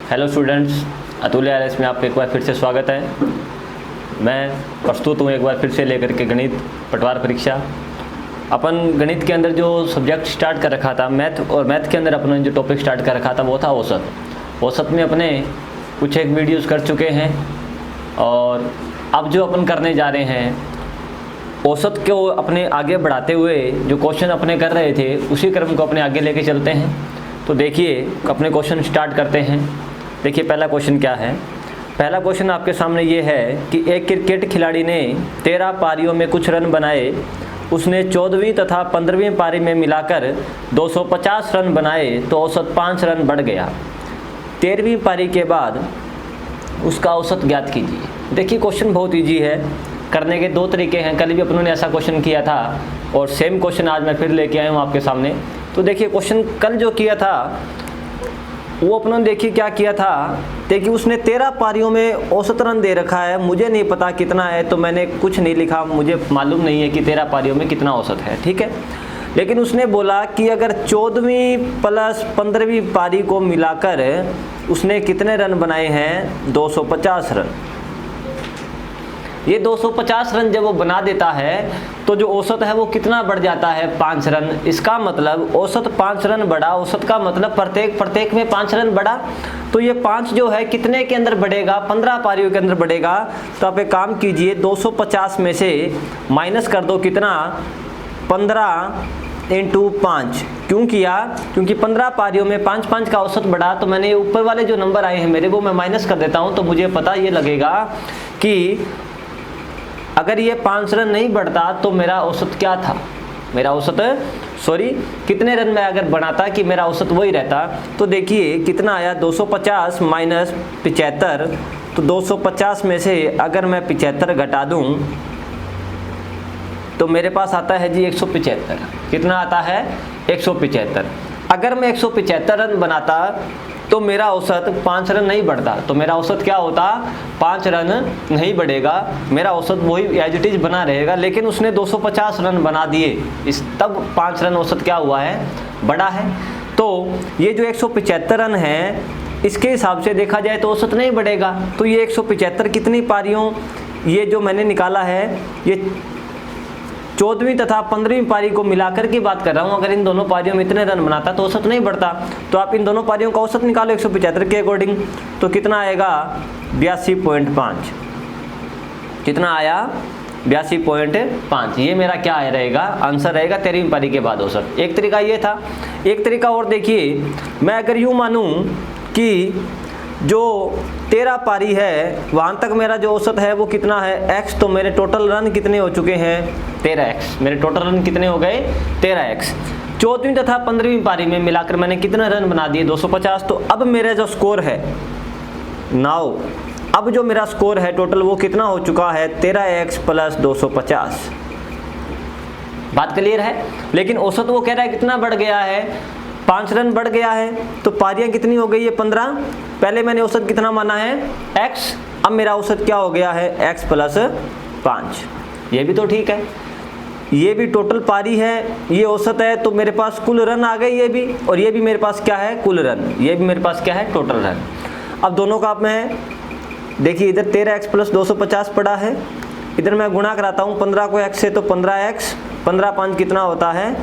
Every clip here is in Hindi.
हेलो स्टूडेंट्स, अतुल्य आरएस में आपका एक बार फिर से स्वागत है। मैं प्रस्तुत हूँ एक बार फिर से लेकर के गणित पटवार परीक्षा। अपन गणित के अंदर जो सब्जेक्ट स्टार्ट कर रखा था मैथ के अंदर अपने जो टॉपिक स्टार्ट कर रखा था वो था औसत में अपने कुछ एक वीडियोस कर चुके हैं और अब जो अपन करने जा रहे हैं औसत को अपने आगे बढ़ाते हुए जो क्वेश्चन अपने कर रहे थे उसी क्रम को अपने आगे लेके चलते हैं। तो देखिए अपने क्वेश्चन स्टार्ट करते हैं। देखिए पहला क्वेश्चन क्या है। पहला क्वेश्चन आपके सामने ये है कि एक क्रिकेट खिलाड़ी ने 13 पारियों में कुछ रन बनाए। उसने 14वीं तथा 15वीं पारी में मिलाकर 250 रन बनाए तो औसत 5 रन बढ़ गया। 13वीं पारी के बाद उसका औसत ज्ञात कीजिए। देखिए क्वेश्चन बहुत ईजी है, करने के दो तरीके हैं। कल भी अपनों ने ऐसा क्वेश्चन किया था और सेम क्वेश्चन आज मैं फिर लेके आया हूँ आपके सामने। तो देखिए क्वेश्चन कल जो किया था वो अपनों ने देखिए क्या किया था। देखिए उसने 13 पारियों में औसत रन दे रखा है, मुझे नहीं पता कितना है तो मैंने कुछ नहीं लिखा, मुझे मालूम नहीं है कि 13 पारियों में कितना औसत है, ठीक है। लेकिन उसने बोला कि अगर 14वीं प्लस 15वीं पारी को मिलाकर उसने कितने रन बनाए हैं, 250 रन। ये 250 रन जब वो बना देता है तो जो औसत है वो कितना बढ़ जाता है, 5 रन। इसका मतलब औसत 5 रन बढ़ा, औसत का मतलब प्रत्येक में 5 रन बढ़ा। तो ये 5 जो है कितने के अंदर बढ़ेगा, 15 पारियों के अंदर बढ़ेगा। तो आप एक काम कीजिए, 250 में से माइनस कर दो कितना, 15 × 5। क्यों किया, क्योंकि 15 पारियों में 5 का औसत बढ़ा। तो मैंने ऊपर वाले जो नंबर आए हैं मेरे वो मैं माइनस कर देता हूँ। तो मुझे पता ये लगेगा कि अगर ये 5 रन नहीं बढ़ता तो मेरा औसत क्या था, मेरा औसत कितने रन में अगर बनाता कि मेरा औसत वही रहता। तो देखिए कितना आया, 250 माइनस 75। तो 250 में से अगर मैं 75 घटा दूं तो मेरे पास आता है जी 175। कितना आता है, 175। अगर मैं 175 रन बनाता तो मेरा औसत 5 रन नहीं बढ़ता। तो मेरा औसत क्या होता, 5 रन नहीं बढ़ेगा, मेरा औसत वही एज इट इज बना रहेगा। लेकिन उसने 250 रन बना दिए, तब 5 रन औसत क्या हुआ है, बड़ा है। तो ये जो 175 रन है इसके हिसाब से देखा जाए तो औसत नहीं बढ़ेगा। तो ये 175 कितनी पारियों, ये जो मैंने निकाला है ये 14वीं तथा 15वीं पारी को मिलाकर की बात कर रहा हूँ। अगर इन दोनों पारियों में इतने रन बनाता तो औसत नहीं बढ़ता। तो आप इन दोनों पारियों का औसत निकालो 175 के अकॉर्डिंग। तो कितना आएगा, 82.5। कितना आया, 82.5। ये मेरा क्या रहेगा, आंसर रहेगा 13वीं पारी के बाद औसत। एक तरीका ये था। एक तरीका और देखिए, मैं अगर यूँ मानूँ कि जो 13 पारी है वहाँ तक मेरा जो औसत है वो कितना है, x। तो मेरे टोटल रन कितने हो चुके हैं, 13x। मेरे टोटल रन कितने हो गए, 13x। 14वीं तथा 15वीं पारी में मिलाकर मैंने कितने रन बना दिए, 250। तो अब मेरा जो स्कोर है नाउ, अब जो मेरा स्कोर है टोटल वो कितना हो चुका है, 13x प्लस 250। बात क्लियर है। लेकिन औसत वो कह रहा है कितना बढ़ गया है, 5 रन बढ़ गया है। तो पारियां कितनी हो गई है, 15। पहले मैंने औसत कितना माना है, x। अब मेरा औसत क्या हो गया है, x प्लस 5। ये भी तो ठीक है, ये भी टोटल पारी है, ये औसत है। तो मेरे पास कुल रन आ गए ये भी, और ये भी मेरे पास क्या है, कुल रन। ये भी मेरे पास क्या है, टोटल रन। अब दोनों का मैं देखिए, इधर 13x प्लस 250 पड़ा है, इधर मैं गुणा कराता हूँ 15 को x से। तो 15x, 15 5 कितना होता है,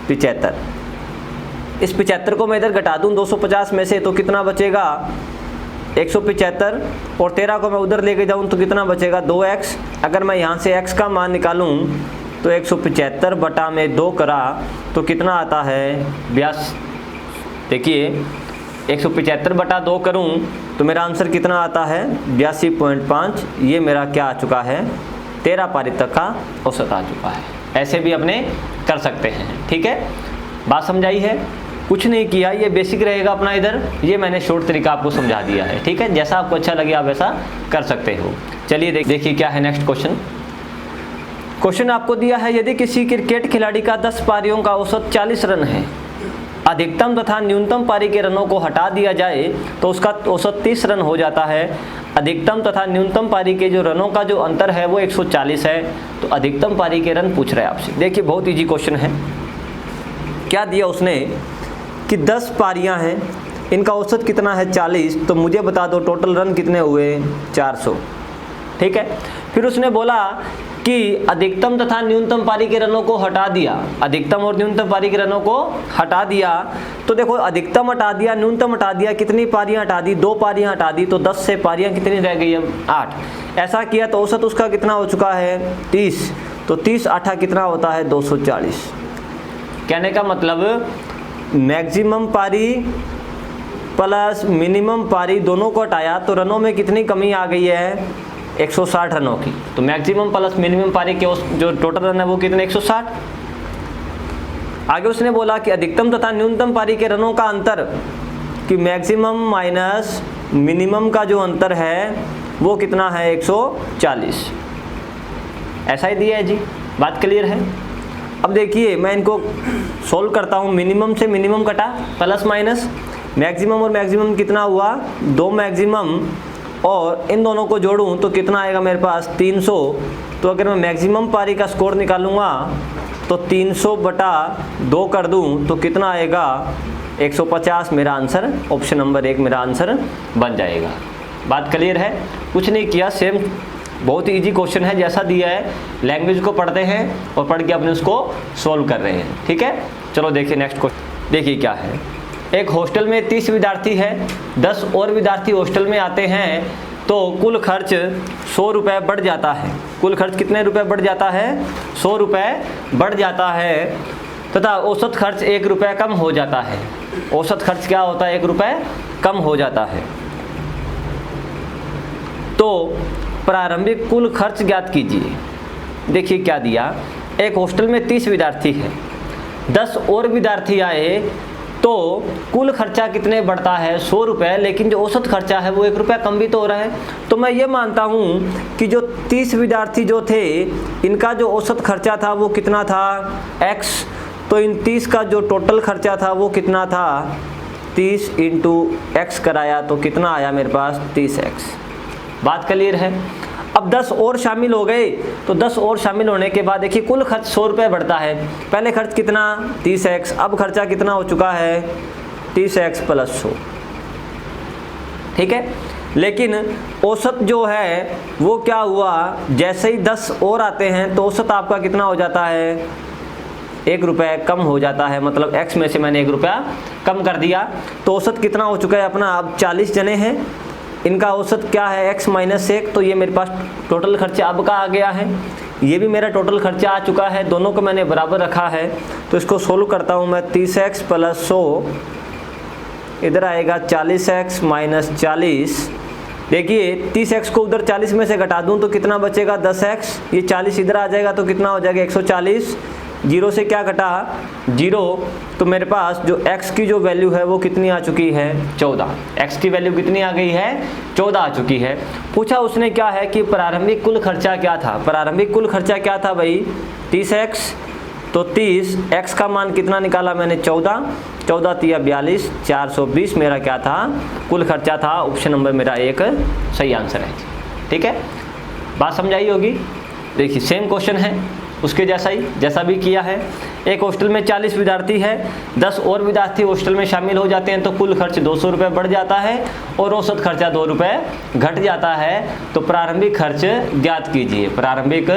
75। इस 75 को मैं इधर घटा दूं 250 में से तो कितना बचेगा, 175। और 13 को मैं उधर लेके जाऊं तो कितना बचेगा, 2x। अगर मैं यहाँ से x का मान निकालूं तो 175 बटा में 2 करा तो कितना आता है, 82। देखिए 175 बटा 2 करूं तो मेरा आंसर कितना आता है, 82.5। ये मेरा क्या आ चुका है, 13 पारी तक का औसत आ चुका है। ऐसे भी अपने कर सकते हैं, ठीक है। बात समझाई है, कुछ नहीं किया, ये बेसिक रहेगा अपना। इधर ये मैंने शॉर्ट तरीका आपको समझा दिया है, ठीक है। जैसा आपको अच्छा लगे आप वैसा कर सकते हो। चलिए देखिए क्या है नेक्स्ट क्वेश्चन। क्वेश्चन आपको दिया है, यदि किसी क्रिकेट खिलाड़ी का 10 पारियों का औसत 40 रन है, अधिकतम तथा न्यूनतम पारी के रनों को हटा दिया जाए तो उसका औसत 30 रन हो जाता है। अधिकतम तथा न्यूनतम पारी के जो रनों का जो अंतर है वो 140 है। तो अधिकतम पारी के रन पूछ रहे हैं आपसे। देखिए बहुत ईजी क्वेश्चन है। क्या दिया उसने कि 10 पारियां हैं, इनका औसत कितना है 40, तो मुझे बता दो टोटल रन कितने हुए 400। ठीक है, फिर उसने बोला कि अधिकतम तथा न्यूनतम पारी के रनों को हटा दिया, अधिकतम और न्यूनतम पारी के रनों को हटा दिया। तो देखो अधिकतम हटा दिया, न्यूनतम हटा दिया, कितनी पारियां हटा दी, 2 पारियां हटा दी, तो 10 से पारियां कितनी रह गई अब 8। ऐसा किया तो औसत उसका कितना हो चुका है 30, तो 30 8 कितना होता है 240। कहने का मतलब मैक्सिमम पारी प्लस मिनिमम पारी दोनों को हटाया तो रनों में कितनी कमी आ गई है 160 रनों की। तो मैक्सिमम प्लस मिनिमम पारी के जो टोटल रन है वो कितने 160। आगे उसने बोला कि अधिकतम तथा न्यूनतम पारी के रनों का अंतर, कि मैक्सिमम माइनस मिनिमम का जो अंतर है वो कितना है 140। ऐसा ही दिया है जी, बात क्लियर है। अब देखिए मैं इनको सोल्व करता हूँ। मिनिमम से मिनिमम कटा प्लस माइनस, मैक्सिमम और मैक्सिमम कितना हुआ 2 मैक्सिमम, और इन दोनों को जोड़ूं तो कितना आएगा मेरे पास 300। तो अगर मैं मैक्सिमम पारी का स्कोर निकालूंगा तो 300 बटा 2 कर दूं तो कितना आएगा 150। मेरा आंसर ऑप्शन नंबर 1 मेरा आंसर बन जाएगा। बात क्लियर है, कुछ नहीं किया, सेम बहुत ही ईजी क्वेश्चन है जैसा दिया है, लैंग्वेज को पढ़ते हैं और पढ़ के अपने उसको सॉल्व कर रहे हैं। ठीक है, चलो देखिए नेक्स्ट क्वेश्चन। देखिए क्या है, एक हॉस्टल में 30 विद्यार्थी है, 10 और विद्यार्थी हॉस्टल में आते हैं तो कुल खर्च 100 रुपये बढ़ जाता है। कुल खर्च कितने रुपए बढ़ जाता है 100 रुपये बढ़ जाता है, तथा औसत खर्च 1 रुपये कम हो जाता है। औसत खर्च क्या होता है 1 रुपये कम हो जाता है। तो प्रारंभिक कुल खर्च ज्ञात कीजिए। देखिए क्या दिया, एक हॉस्टल में 30 विद्यार्थी है, 10 और विद्यार्थी आए तो कुल खर्चा कितने बढ़ता है 100 रुपये, लेकिन जो औसत खर्चा है वो 1 रुपया कम भी तो हो रहा है। तो मैं ये मानता हूँ कि जो 30 विद्यार्थी जो थे इनका जो औसत खर्चा था वो कितना था x, तो इन 30 का जो टोटल खर्चा था वो कितना था 30 इंटू x कराया तो कितना आया मेरे पास 30x। बात क्लियर है। अब 10 और शामिल हो गए तो 10 और शामिल होने के बाद देखिए कुल खर्च 100 रुपये बढ़ता है। पहले खर्च कितना 30x, अब खर्चा कितना हो चुका है 30x प्लस 100। ठीक है, लेकिन औसत जो है वो क्या हुआ, जैसे ही 10 और आते हैं तो औसत आपका कितना हो जाता है 1 रुपये कम हो जाता है। मतलब x में से मैंने 1 रुपया कम कर दिया तो औसत कितना हो चुका है अपना। अब 40 जने हैं, इनका औसत क्या है x माइनस 1, तो ये मेरे पास टोटल खर्चा अब का आ गया है। ये भी मेरा टोटल खर्चा आ चुका है, दोनों को मैंने बराबर रखा है। तो इसको सोल्व करता हूँ मैं 30x प्लस 100, इधर आएगा 40x माइनस 40। देखिए 30x को उधर 40 में से घटा दूँ तो कितना बचेगा 10x, ये 40 इधर आ जाएगा तो कितना हो जाएगा 140। 0 से क्या घटा 0, तो मेरे पास जो x की जो वैल्यू है वो कितनी आ चुकी है 14। x की वैल्यू कितनी आ गई है 14 आ चुकी है। पूछा उसने क्या है कि प्रारंभिक कुल खर्चा क्या था। प्रारंभिक कुल खर्चा क्या था भाई 30x, तो 30 x का मान कितना निकाला मैंने 14, 14 तिया 42, 420 मेरा क्या था कुल खर्चा था। ऑप्शन नंबर मेरा 1 सही आंसर है। ठीक है, बात समझाई होगी। देखिए सेम क्वेश्चन है उसके जैसा ही, जैसा भी किया है। एक हॉस्टल में 40 विद्यार्थी है, 10 और विद्यार्थी हॉस्टल में शामिल हो जाते हैं तो कुल खर्च 200 रुपये बढ़ जाता है और औसत खर्चा 2 रुपये घट जाता है। तो प्रारंभिक खर्च ज्ञात कीजिए। प्रारंभिक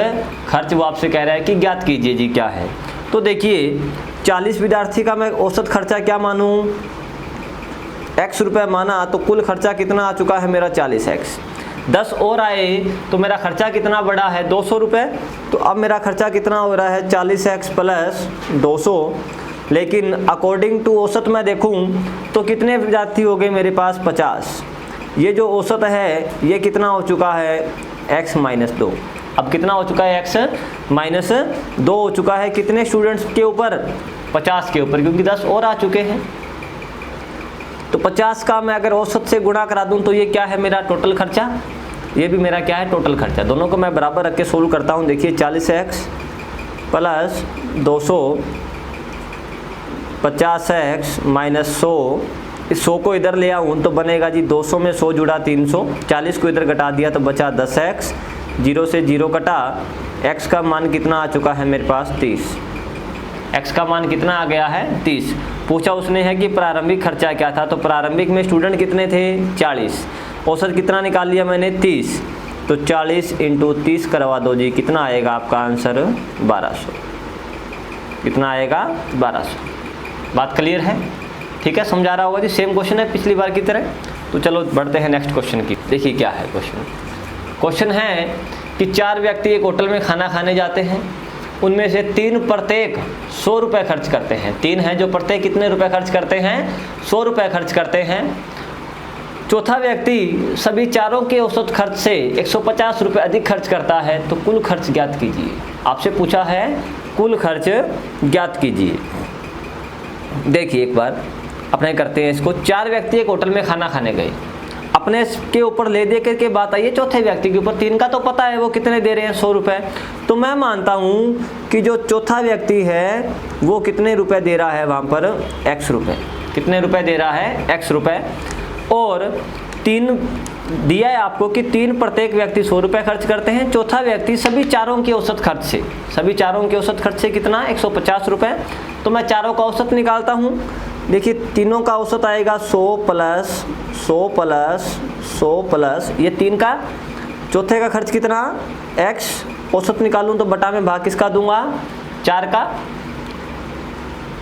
खर्च वो आपसे कह रहा है कि ज्ञात कीजिए जी क्या है। तो देखिए 40 विद्यार्थी का मैं औसत खर्चा क्या मानूँ x रुपये माना, तो कुल खर्चा कितना आ चुका है मेरा 40x। 10 और आए तो मेरा खर्चा कितना बढ़ा है 200 रुपये, तो अब मेरा खर्चा कितना हो रहा है 40x प्लस 200। लेकिन अकॉर्डिंग टू औसत मैं देखूं तो कितने विद्यार्थी हो गए मेरे पास 50। ये जो औसत है ये कितना हो चुका है x माइनस 2। अब कितना हो चुका है x माइनस 2 हो चुका है कितने स्टूडेंट्स के ऊपर 50 के ऊपर, क्योंकि 10 और आ चुके हैं। तो 50 का मैं अगर औसत से गुणा करा दूं तो ये क्या है मेरा टोटल खर्चा, ये भी मेरा क्या है टोटल खर्चा। दोनों को मैं बराबर रख के सोल्व करता हूं। देखिए 40x प्लस 200 50x माइनस 100, इस 100 को इधर ले आऊँ तो बनेगा जी 200 में 100 जुड़ा 300, 40 को इधर घटा दिया तो बचा 10x, 0 से 0 कटा, x का मान कितना आ चुका है मेरे पास 30। x का मान कितना आ गया है 30। पूछा उसने है कि प्रारंभिक खर्चा क्या था, तो प्रारंभिक में स्टूडेंट कितने थे 40, औसत कितना निकाल लिया मैंने 30, तो 40 × 30 करवा दो जी, कितना आएगा आपका आंसर 1200, कितना आएगा 1200। बात क्लियर है? ठीक है, समझा रहा होगा जी। सेम क्वेश्चन है पिछली बार की तरह। तो चलो बढ़ते हैं नेक्स्ट क्वेश्चन की। देखिए क्या है क्वेश्चन है कि 4 व्यक्ति एक होटल में खाना खाने जाते हैं, उनमें से 3 प्रत्येक 100 रुपये खर्च करते हैं। 3 हैं जो प्रत्येक कितने रुपए खर्च करते हैं, 100 रुपये खर्च करते हैं। चौथा व्यक्ति सभी चारों के औसत खर्च से 150 रुपये अधिक खर्च करता है, तो कुल खर्च ज्ञात कीजिए। आपसे पूछा है कुल खर्च ज्ञात कीजिए। देखिए एक बार अपने करते हैं इसको। 4 व्यक्ति एक होटल में खाना खाने गए, अपने के ऊपर ले दे करके बात आई है चौथे व्यक्ति के ऊपर। 3 का तो पता है वो कितने दे रहे हैं, 100 रुपये। तो मैं मानता हूँ कि जो चौथा व्यक्ति है वो कितने रुपए दे रहा है, वहाँ पर x रुपये। कितने रुपए दे रहा है, x रुपये। और 3 दिया है आपको कि 3 प्रत्येक व्यक्ति 100 रुपये खर्च करते हैं। चौथा व्यक्ति सभी चारों के औसत खर्च से, सभी चारों के औसत खर्च से कितना, 150 रुपये। तो मैं चारों का औसत निकालता हूँ। देखिए तीनों का औसत आएगा 100 प्लस 100 प्लस 100 प्लस ये 3 का। चौथे का खर्च कितना, x। औसत निकालूं तो बटा में भाग किसका दूंगा, 4 का।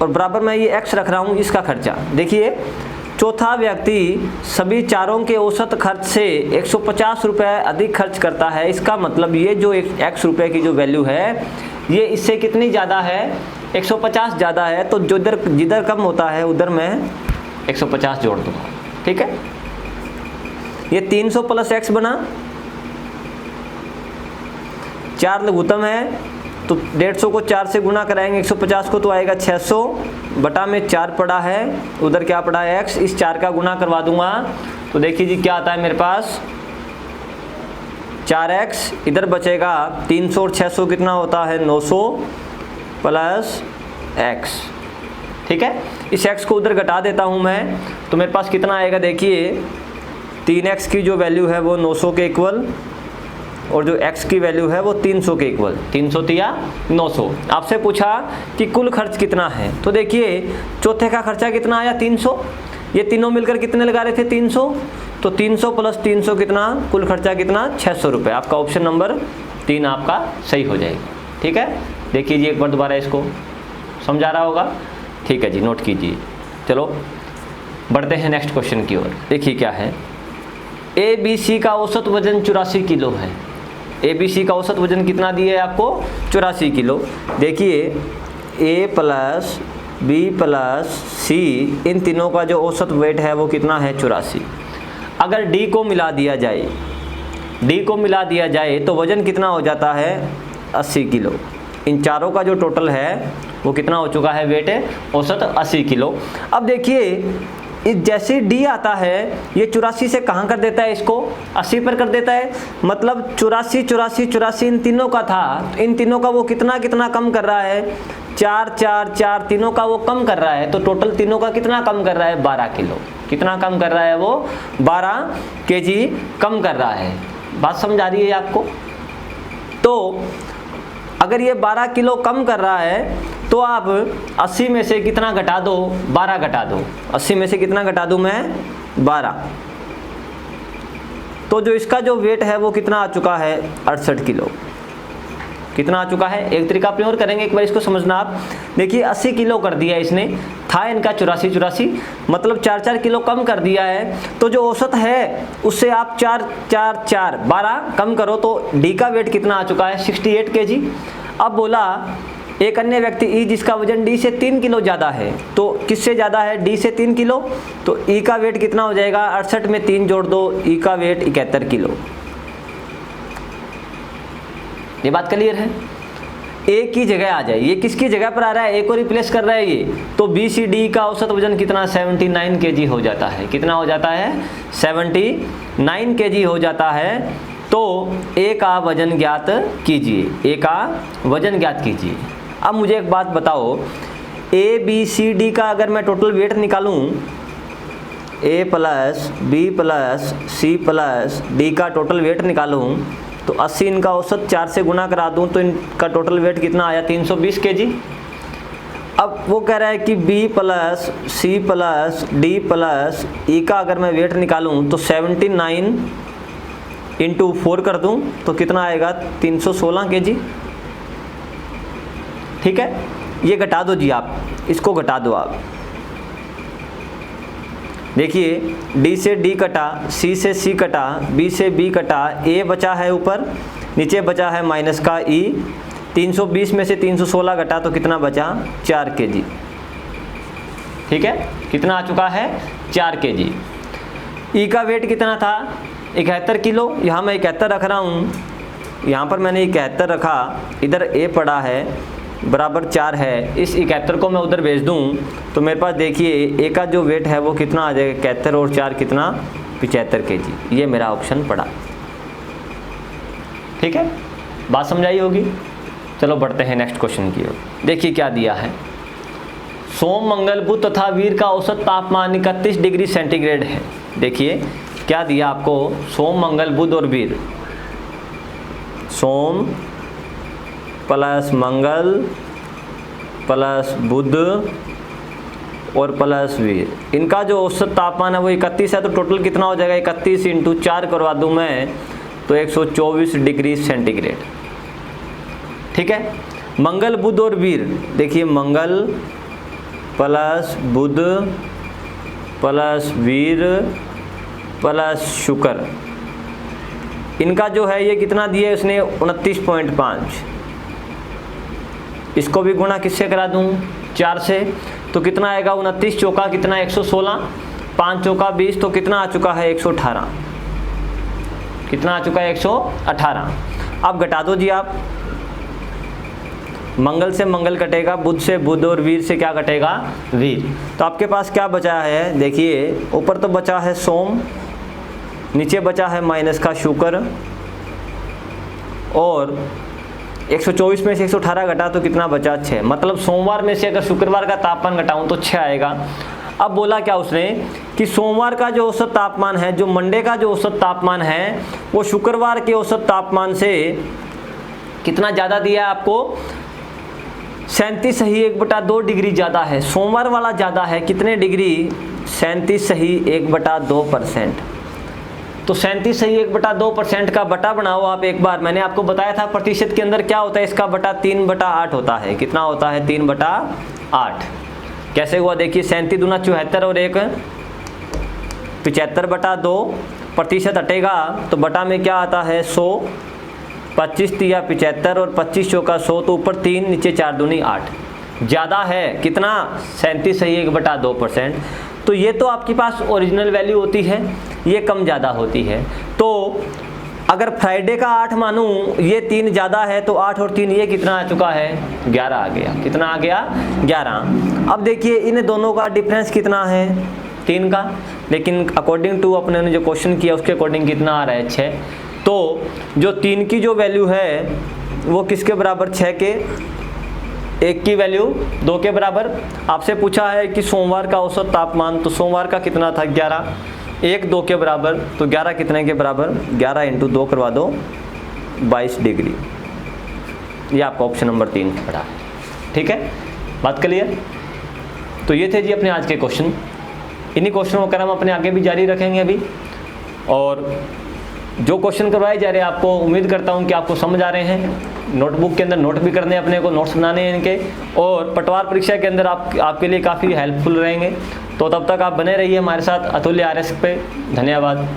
और बराबर मैं ये x रख रहा हूँ इसका खर्चा। देखिए चौथा व्यक्ति सभी चारों के औसत खर्च से 150 रुपये अधिक खर्च करता है। इसका मतलब ये जो x रुपये की जो वैल्यू है ये इससे कितनी ज़्यादा है, 150 ज़्यादा है। तो जो जिधर कम होता है उधर मैं 150 जोड़ दूँगा। ठीक है, ये 300 प्लस x बना, 4 लघुत्तम है तो 150 को 4 से गुना कराएंगे 150 को, तो आएगा 600 बटा में 4 पड़ा है, उधर क्या पड़ा है x। इस 4 का गुना करवा दूंगा तो देखिए जी क्या आता है मेरे पास 4x। इधर बचेगा 300 और 600 कितना होता है 900 प्लस x। ठीक है, इस x को उधर घटा देता हूँ मैं, तो मेरे पास कितना आएगा, देखिए 3x की जो वैल्यू है वो 900 के इक्वल और जो x की वैल्यू है वो 300 के इक्वल। 300 या 900। आपसे पूछा कि कुल खर्च कितना है, तो देखिए चौथे का खर्चा कितना आया 300। ये तीनों मिलकर कितने लगा रहे थे 300, तो 300 प्लस 300 कितना, कुल खर्चा कितना 600 रुपये। आपका ऑप्शन नंबर 3 आपका सही हो जाएगा। ठीक है, देखिए जी एक बार दोबारा इसको, समझा रहा होगा। ठीक है जी, नोट कीजिए। चलो बढ़ते हैं नेक्स्ट क्वेश्चन की ओर। देखिए क्या है, ABC का औसत वजन 84 किलो है। ABC का औसत वजन कितना दिया है आपको, 84 किलो। देखिए A plus B plus C इन तीनों का जो औसत वेट है वो कितना है 84। अगर D को मिला दिया जाए, D को मिला दिया जाए तो वजन कितना हो जाता है 80 किलो। इन चारों का जो टोटल है वो कितना हो चुका है वेट, औसत 80 किलो। अब देखिए जैसे D आता है ये 84 से कहाँ कर देता है, इसको 80 पर कर देता है। मतलब 84 84 84 इन तीनों का था, तो इन तीनों का वो कितना कितना कम कर रहा है, 4 4 4 तीनों का वो कम कर रहा है। तो टोटल तीनों का कितना कम कर रहा है, 12 किलो। कितना कम कर रहा है वो, 12 kg कम कर रहा है। बात समझ आ रही है आपको? तो अगर ये 12 किलो कम कर रहा है तो आप 80 में से कितना घटा दो, 12 घटा दो। 80 में से कितना घटा दूं मैं, 12। तो जो इसका जो वेट है वो कितना आ चुका है, 68 किलो। कितना आ चुका है, एक तरीका अपने और करेंगे, एक बार इसको समझना आप। देखिए 80 किलो कर दिया इसने, था इनका 84 मतलब 4 किलो कम कर दिया है। तो जो औसत है उससे आप 4 4 4 12 कम करो तो डी का वेट कितना आ चुका है, 68 kg। अब बोला एक अन्य व्यक्ति ई जिसका वजन डी से 3 किलो ज़्यादा है, तो किससे ज़्यादा है, डी से 3 किलो। तो ई का वेट कितना हो जाएगा, 68 में 3 जोड़ दो, ई का वेट 71 किलो। ये बात क्लियर है? ए की जगह आ जाए, ये किसकी जगह पर आ रहा है, ए को रिप्लेस कर रहा है ये। तो बी सी डी का औसत वजन कितना, 79 kg हो जाता है। कितना हो जाता है, 79 kg हो जाता है। तो ए का वजन ज्ञात कीजिए, ए का वजन ज्ञात कीजिए। अब मुझे एक बात बताओ, ए बी सी डी का अगर मैं टोटल वेट निकालूं, A plus B plus C plus D का टोटल वेट निकालूं, तो 80 इनका औसत 4 से गुना करा दूं तो इनका टोटल वेट कितना आया, 320 kg। अब वो कह रहा है कि B plus C plus D plus E का अगर मैं वेट निकालूं तो 79 इंटू 4 कर दूं तो कितना आएगा 316 kg। ठीक है, ये घटा दो जी, आप इसको घटा दो। आप देखिए D से D कटा, C से C कटा, B से B कटा, A बचा है ऊपर, नीचे बचा है माइनस का E। 320 में से 316 घटा तो कितना बचा 4 kg। ठीक है, कितना आ चुका है 4 kg। E का वेट कितना था 71 किलो, यहाँ मैं 71 रख रहा हूँ, यहाँ पर मैंने 71 रखा, इधर A पड़ा है बराबर 4 है। इस 71 को मैं उधर भेज दूँ तो मेरे पास देखिए A का जो वेट है वो कितना आ जाएगा 71 और 4 कितना 75 kg। ये मेरा ऑप्शन पड़ा। ठीक है, बात समझाई होगी। चलो बढ़ते हैं नेक्स्ट क्वेश्चन की ओर। देखिए क्या दिया है, सोम मंगल बुध तथा वीर का औसत तापमान 31 डिग्री सेंटीग्रेड है। देखिए क्या दिया आपको, सोम मंगल बुध और वीर, सोम प्लस मंगल प्लस बुध और प्लस वीर, इनका जो औसत तापमान है वो 31 है। तो टोटल कितना हो जाएगा 31 इंटू 4 करवा दूं मैं तो 124 डिग्री सेंटीग्रेड। ठीक है, मंगल बुध और वीर, देखिए मंगल प्लस बुध प्लस वीर प्लस शुक्र, इनका जो है ये कितना दिया है उसने 29.5। इसको भी गुणा किससे करा दूं 4 से, तो कितना आएगा 29 चौका कितना 116, 5 चौका 20, तो कितना आ चुका है 118। कितना आ चुका है 118। अब घटा दो जी आप, मंगल से मंगल कटेगा, बुध से बुध और वीर से क्या कटेगा वीर। तो आपके पास क्या बचा है, देखिए ऊपर तो बचा है सोम, नीचे बचा है माइनस का शुक्र, और 124 में से 118 घटा तो कितना बचा 6। मतलब सोमवार में से अगर शुक्रवार का तापमान घटाऊं तो 6 आएगा। अब बोला क्या उसने कि सोमवार का जो औसत तापमान है, जो मंडे का जो औसत तापमान है वो शुक्रवार के औसत तापमान से कितना ज़्यादा दिया है आपको 37 सही 1/2 डिग्री ज़्यादा है। सोमवार वाला ज़्यादा है कितने डिग्री 37 सही 1/2%। तो 37 सही 1/2% का बटा बनाओ आप एक बार। मैंने आपको बताया था प्रतिशत के अंदर क्या होता है, इसका बटा 3/8 होता है। कितना होता है 3/8। कैसे हुआ देखिए, 37 दूना 74 और 1 75/2, प्रतिशत हटेगा तो बटा में क्या आता है 100, 25 तिया 75 और 25 चौका 100, तो ऊपर 3 नीचे 4 दूनी 8, ज़्यादा है कितना 37 सही 1/2%। तो ये तो आपके पास ओरिजिनल वैल्यू होती है, ये कम ज़्यादा होती है। तो अगर फ्राइडे का 8 मानूं, ये 3 ज़्यादा है तो 8 और 3 ये कितना आ चुका है 11 आ गया। कितना आ गया 11। अब देखिए इन दोनों का डिफरेंस कितना है 3 का, लेकिन अकॉर्डिंग टू अपने ने जो क्वेश्चन किया उसके अकॉर्डिंग कितना आ रहा है 6। तो जो 3 की जो वैल्यू है वो किसके बराबर 6 के, 1 की वैल्यू 2 के बराबर। आपसे पूछा है कि सोमवार का औसत तापमान, तो सोमवार का कितना था 11, 1 2 के बराबर, तो 11 कितने के बराबर 11 इंटू 2 करवा दो 22 डिग्री। ये आपका ऑप्शन नंबर 3 पड़ा है। ठीक है, बात क्लियर। तो ये थे जी अपने आज के क्वेश्चन। इन्हीं क्वेश्चनों का हम अपने आगे भी जारी रखेंगे अभी, और जो क्वेश्चन करवाए जा रहे हैं आपको उम्मीद करता हूं कि आपको समझ आ रहे हैं। नोटबुक के अंदर नोट भी करने अपने को, नोट्स बनाने हैं इनके, और पटवार परीक्षा के अंदर आपके लिए काफ़ी हेल्पफुल रहेंगे। तो तब तक आप बने रहिए हमारे साथ अतुल्य RS पे। धन्यवाद।